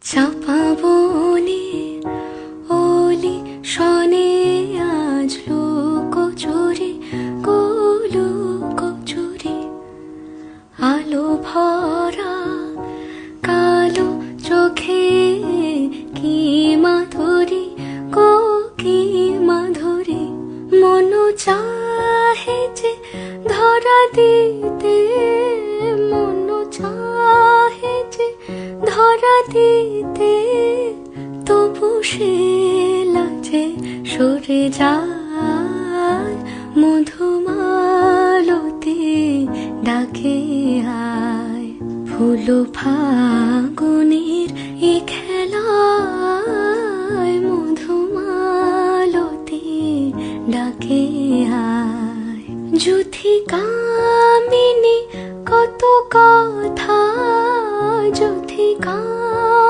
চাপা বনে ওলি শনে আজ লুকোচুরি লুকোচুরি আলো ভরা কালো চোখে কি মাধুরী কি মাধুরী মন চাহে যে ধরা দিতে মন চাহে যে ধরা দিতে তবু সে লাজে সরে যায় মধুমালতি ডাকে আয় ফুল ফাগুনের এ খেলায় মধুমালতি ডাকে আয় যুথি কামিনী কত